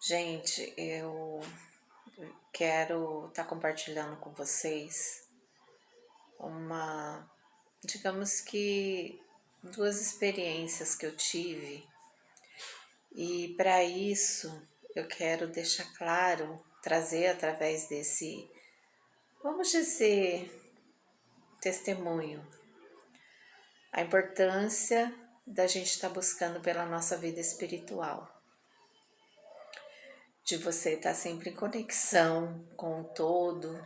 Gente, eu quero estar compartilhando com vocês uma, digamos que, duas experiências que eu tive, e para isso eu quero deixar claro, trazer através desse, vamos dizer, testemunho, a importância da gente estar buscando pela nossa vida espiritual, de você estar sempre em conexão com o todo,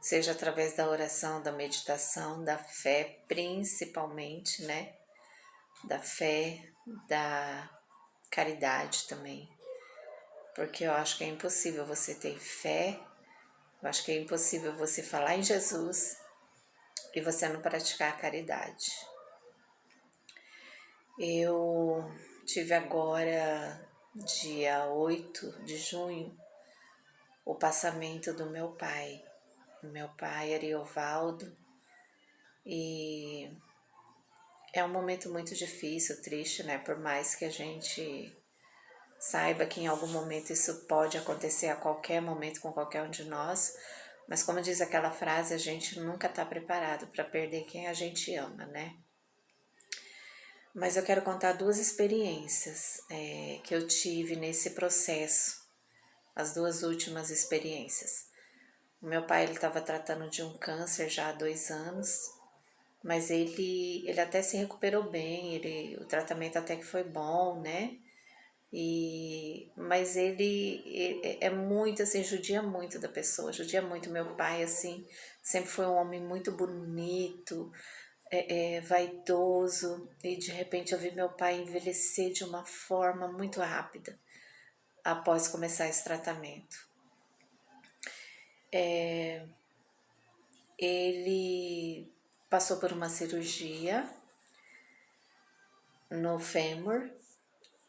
seja através da oração, da meditação, da fé, principalmente, né? Da fé, da caridade também. Porque eu acho que é impossível você ter fé, eu acho que é impossível você falar em Jesus e você não praticar a caridade. Eu tive agora, dia 8 de junho, o passamento do meu pai. O meu pai, Ariovaldo, e é um momento muito difícil, triste, né? Por mais que a gente saiba que em algum momento isso pode acontecer a qualquer momento com qualquer um de nós, mas como diz aquela frase, a gente nunca está preparado para perder quem a gente ama, né? Mas eu quero contar duas experiências que eu tive nesse processo, as duas últimas experiências. O meu pai estava tratando de um câncer já há 2 anos, mas ele até se recuperou bem, o tratamento até que foi bom, né? Mas ele é muito assim, judia muito da pessoa, judia muito. Meu pai, assim, sempre foi um homem muito bonito, vaidoso, e de repente eu vi meu pai envelhecer de uma forma muito rápida após começar esse tratamento. Ele passou por uma cirurgia no fêmur.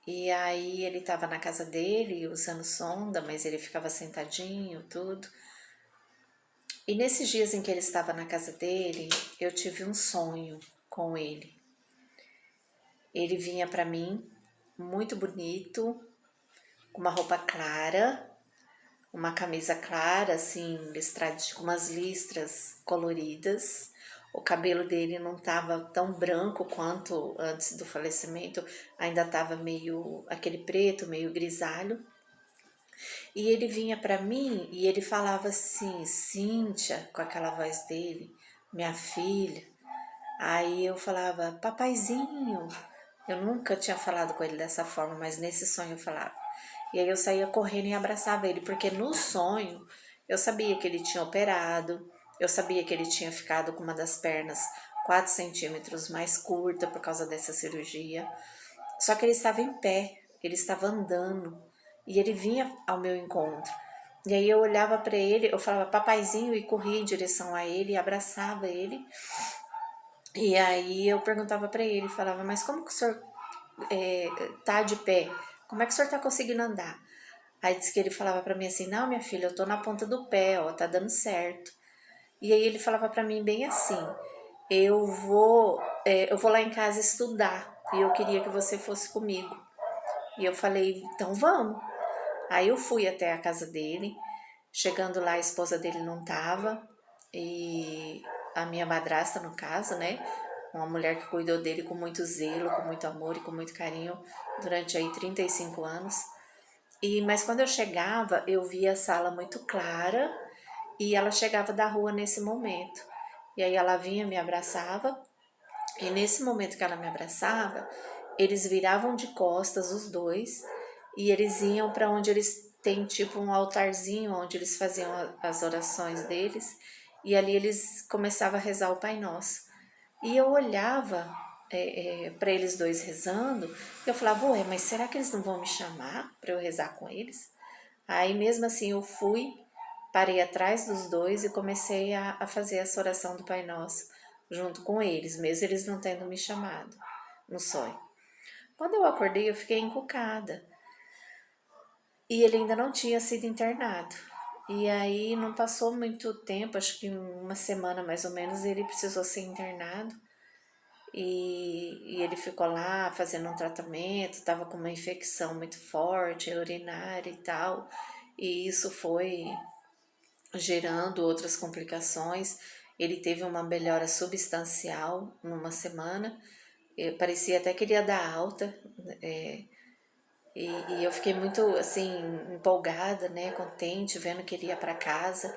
E aí ele estava na casa dele usando sonda, mas ele ficava sentadinho, tudo. E nesses dias em que ele estava na casa dele, eu tive um sonho com ele. Ele vinha para mim muito bonito, com uma roupa clara, uma camisa clara, assim, listradinha, com umas listras coloridas. O cabelo dele não estava tão branco quanto antes do falecimento, ainda estava meio aquele preto, meio grisalho. E ele vinha para mim e ele falava assim, Cíntia, com aquela voz dele, minha filha. Aí eu falava, papaizinho. Eu nunca tinha falado com ele dessa forma, mas nesse sonho eu falava. E aí eu saía correndo e abraçava ele, porque no sonho eu sabia que ele tinha operado, eu sabia que ele tinha ficado com uma das pernas 4 centímetros mais curta por causa dessa cirurgia. Só que ele estava em pé, ele estava andando e ele vinha ao meu encontro. E aí eu olhava para ele, eu falava papaizinho e corria em direção a ele, abraçava ele. E aí eu perguntava para ele, falava, mas como que o senhor tá de pé? Como é que o senhor tá conseguindo andar? Aí disse que ele falava para mim assim, não, minha filha, eu tô na ponta do pé, ó, tá dando certo. E aí ele falava para mim bem assim, eu vou lá em casa estudar e eu queria que você fosse comigo. E eu falei, então vamos. Aí eu fui até a casa dele, chegando lá a esposa dele não tava, e a minha madrasta no caso, né, uma mulher que cuidou dele com muito zelo, com muito amor e com muito carinho durante aí 35 anos. Mas quando eu chegava, eu via a sala muito clara e ela chegava da rua nesse momento. E aí ela vinha, me abraçava, e nesse momento que ela me abraçava, eles viravam de costas os dois e eles iam para onde eles têm tipo um altarzinho onde eles faziam as orações deles, e ali eles começavam a rezar o Pai Nosso. E eu olhava para eles dois rezando, e eu falava, ué, mas será que eles não vão me chamar para eu rezar com eles? Aí mesmo assim eu fui, parei atrás dos dois e comecei a fazer essa oração do Pai Nosso junto com eles, mesmo eles não tendo me chamado no sonho. Quando eu acordei, eu fiquei encucada. E ele ainda não tinha sido internado. E aí não passou muito tempo, acho que uma semana mais ou menos, ele precisou ser internado. e ele ficou lá fazendo um tratamento, estava com uma infecção muito forte, urinária e tal, e isso foi gerando outras complicações. Ele teve uma melhora substancial numa semana, parecia até que ele ia dar alta, é, e eu fiquei muito assim empolgada, né, contente, vendo que ele ia para casa.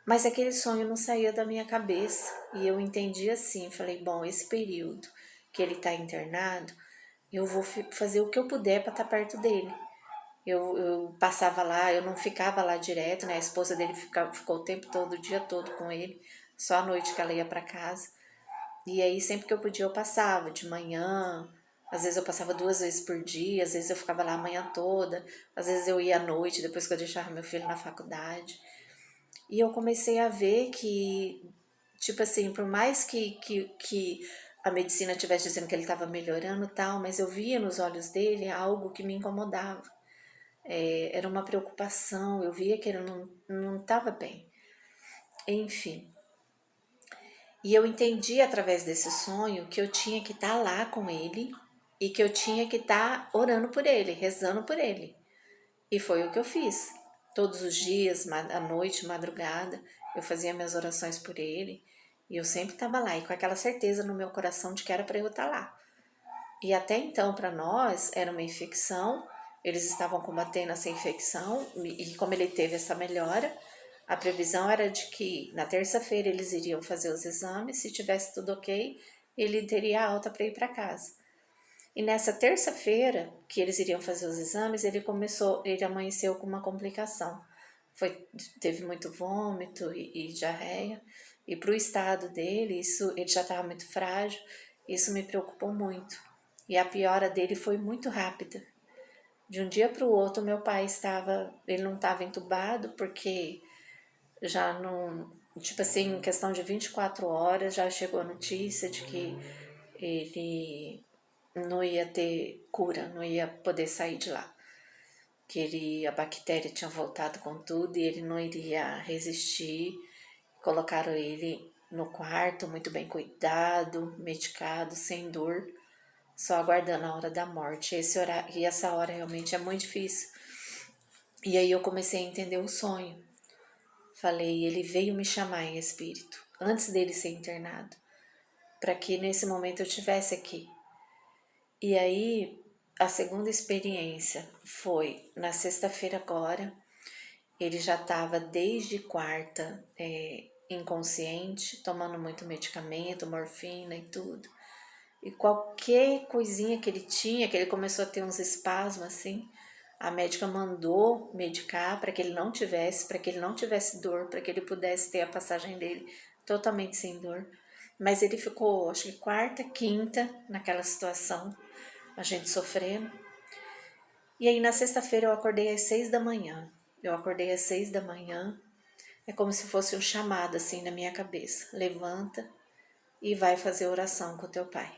Mas aquele sonho não saía da minha cabeça e eu entendi assim, falei, bom, esse período que ele está internado, eu vou fazer o que eu puder para estar perto dele. Eu passava lá, eu não ficava lá direto, né? A esposa dele ficou o tempo todo, o dia todo com ele, só à noite que ela ia para casa. E aí sempre que eu podia eu passava, de manhã, às vezes eu passava 2 vezes por dia, às vezes eu ficava lá a manhã toda, às vezes eu ia à noite, depois que eu deixava meu filho na faculdade. E eu comecei a ver que, tipo assim, por mais que a medicina estivesse dizendo que ele estava melhorando e tal, mas eu via nos olhos dele algo que me incomodava. Era uma preocupação, eu via que ele não estava bem. Enfim. E eu entendi através desse sonho que eu tinha que estar lá com ele e que eu tinha que estar orando por ele, rezando por ele. E foi o que eu fiz. Todos os dias, à noite, madrugada, eu fazia minhas orações por ele. E eu sempre estava lá, e com aquela certeza no meu coração de que era para eu estar lá. E até então, para nós, era uma infecção, eles estavam combatendo essa infecção, e como ele teve essa melhora, a previsão era de que na terça-feira eles iriam fazer os exames, se tivesse tudo ok, ele teria alta para ir para casa. E nessa terça-feira, que eles iriam fazer os exames, ele amanheceu com uma complicação. Teve muito vômito e diarreia. E para o estado dele, ele já estava muito frágil, isso me preocupou muito. E a piora dele foi muito rápida. De um dia para o outro, meu pai ele não estava entubado, porque já não, tipo assim, em questão de 24 horas, já chegou a notícia de que ele não ia ter cura, não ia poder sair de lá. A bactéria tinha voltado com tudo e ele não iria resistir. Colocaram ele no quarto, muito bem cuidado, medicado, sem dor, só aguardando a hora da morte. E essa hora realmente é muito difícil. E aí eu comecei a entender o sonho. Falei, ele veio me chamar em espírito, antes dele ser internado, para que nesse momento eu estivesse aqui. E aí, a segunda experiência foi na sexta-feira agora. Ele já estava desde quarta inconsciente, tomando muito medicamento, morfina e tudo. E qualquer coisinha que ele tinha, que ele começou a ter uns espasmos assim, a médica mandou medicar para que ele não tivesse dor, para que ele pudesse ter a passagem dele totalmente sem dor. Mas ele ficou, acho que quarta, quinta, naquela situação, a gente sofrendo. E aí na sexta-feira eu acordei às 6 da manhã. Eu acordei às 6 da manhã, é como se fosse um chamado assim na minha cabeça. Levanta e vai fazer oração com o teu pai.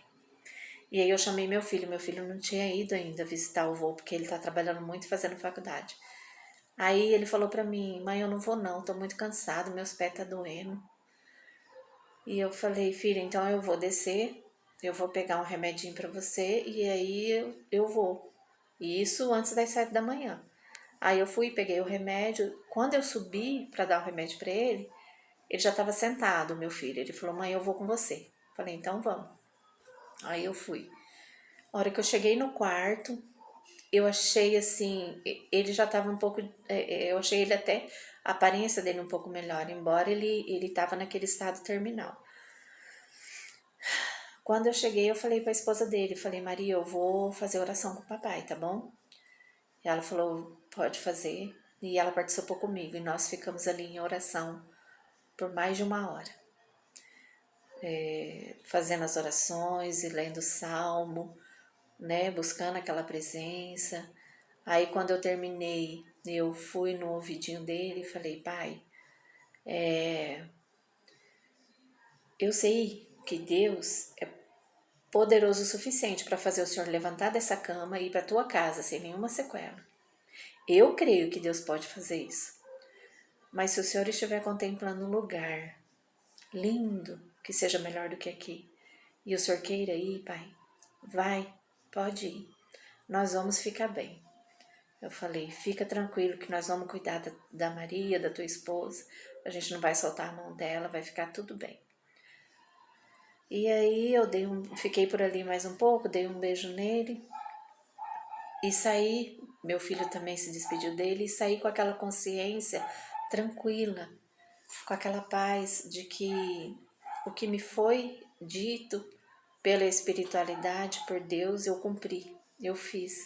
E aí eu chamei meu filho não tinha ido ainda visitar o avô, porque ele tá trabalhando muito fazendo faculdade. Aí ele falou pra mim, mãe, eu não vou não, tô muito cansado, meus pés tá doendo. E eu falei, filha, então eu vou descer, eu vou pegar um remedinho pra você e aí eu vou. E isso antes das 7 da manhã. Aí eu fui, peguei o remédio. Quando eu subi para dar o remédio para ele já estava sentado, meu filho. Ele falou, mãe, eu vou com você. Falei, então vamos. Aí eu fui. A hora que eu cheguei no quarto, eu achei assim, ele já estava um pouco, eu achei ele até, a aparência dele um pouco melhor, embora ele estava naquele estado terminal. Quando eu cheguei, eu falei para a esposa dele, falei, Maria, eu vou fazer oração com o papai, tá bom? E ela falou, pode fazer. E ela participou comigo, e nós ficamos ali em oração por mais de 1 hora. Fazendo as orações e lendo o salmo, né, buscando aquela presença. Aí quando eu terminei, eu fui no ouvidinho dele e falei, pai, eu sei que Deus é poderoso o suficiente para fazer o senhor levantar dessa cama e ir para tua casa sem nenhuma sequela. Eu creio que Deus pode fazer isso. Mas se o senhor estiver contemplando um lugar lindo, que seja melhor do que aqui, E o senhor queira ir, pai? Vai, pode ir. Nós vamos ficar bem. Eu falei, fica tranquilo que nós vamos cuidar da Maria, da tua esposa. A gente não vai soltar a mão dela, vai ficar tudo bem. E aí eu fiquei por ali mais um pouco, dei um beijo nele e saí. Meu filho também se despediu dele e saí com aquela consciência tranquila, com aquela paz de que o que me foi dito pela espiritualidade, por Deus, eu cumpri, eu fiz.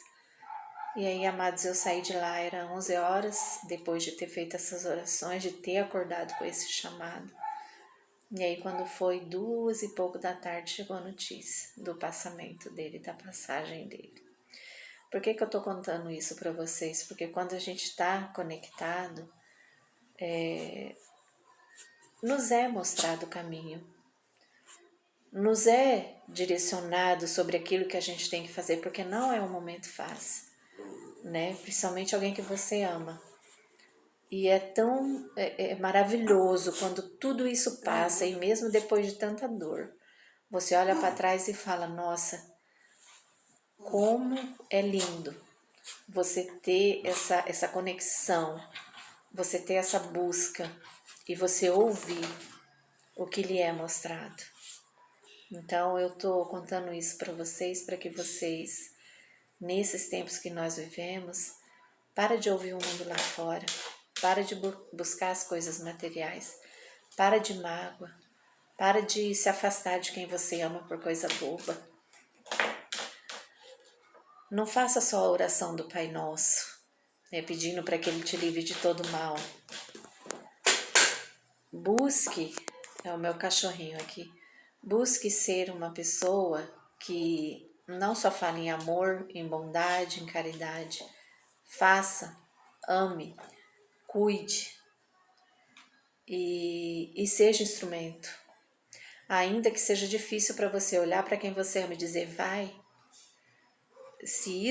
E aí, amados, eu saí de lá, era 11 horas, depois de ter feito essas orações, de ter acordado com esse chamado. E aí, quando foi 2 e pouco da tarde, chegou a notícia do passamento dele, da passagem dele. Por que eu tô contando isso para vocês? Porque quando a gente está conectado, nos é mostrado o caminho, nos é direcionado sobre aquilo que a gente tem que fazer, porque não é um momento fácil, né? Principalmente alguém que você ama. E é tão maravilhoso quando tudo isso passa e mesmo depois de tanta dor, você olha para trás e fala, nossa, como é lindo você ter essa conexão, você ter essa busca e você ouvir o que lhe é mostrado. Então eu tô contando isso para que vocês, nesses tempos que nós vivemos, para de ouvir o mundo lá fora, para de buscar as coisas materiais, para de mágoa, para de se afastar de quem você ama por coisa boba. Não faça só a oração do Pai Nosso, né, pedindo para que Ele te livre de todo mal. Busque, é o meu cachorrinho aqui, busque ser uma pessoa que não só fala em amor, em bondade, em caridade. Faça, ame, cuide e seja instrumento. Ainda que seja difícil para você olhar para quem você ama e dizer vai, se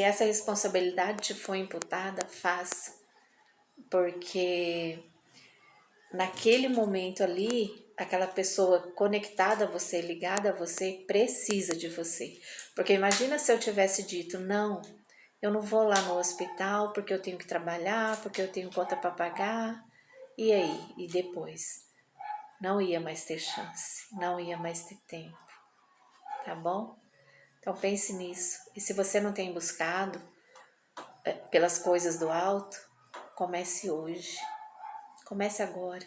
essa responsabilidade te foi imputada, faça, porque naquele momento ali, aquela pessoa conectada a você, ligada a você, precisa de você. Porque imagina se eu tivesse dito, não, eu não vou lá no hospital porque eu tenho que trabalhar, porque eu tenho conta para pagar, e aí? E depois? Não ia mais ter chance, não ia mais ter tempo, tá bom? Então pense nisso. E se você não tem buscado pelas coisas do alto, comece hoje, comece agora.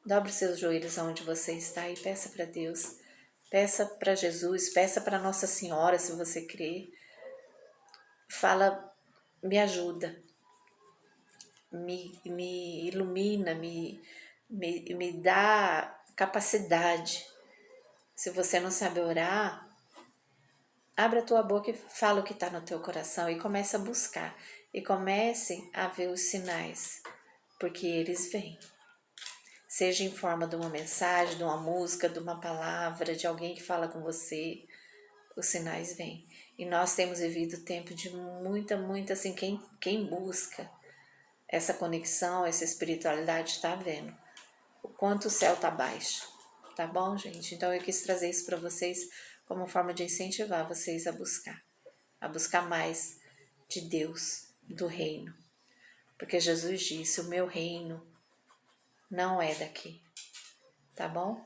Dobre seus joelhos aonde você está e peça para Deus, peça para Jesus, peça para Nossa Senhora, se você crê. Fala, me ajuda, me ilumina, me dá capacidade. Se você não sabe orar, abre a tua boca e fala o que está no teu coração e comece a buscar. E comece a ver os sinais, porque eles vêm. Seja em forma de uma mensagem, de uma música, de uma palavra, de alguém que fala com você, os sinais vêm. E nós temos vivido tempo de muita, assim, quem busca essa conexão, essa espiritualidade está vendo o quanto o céu está baixo, tá bom, gente? Então eu quis trazer isso para vocês como forma de incentivar vocês a buscar mais de Deus, do reino. Porque Jesus disse, o meu reino não é daqui, tá bom?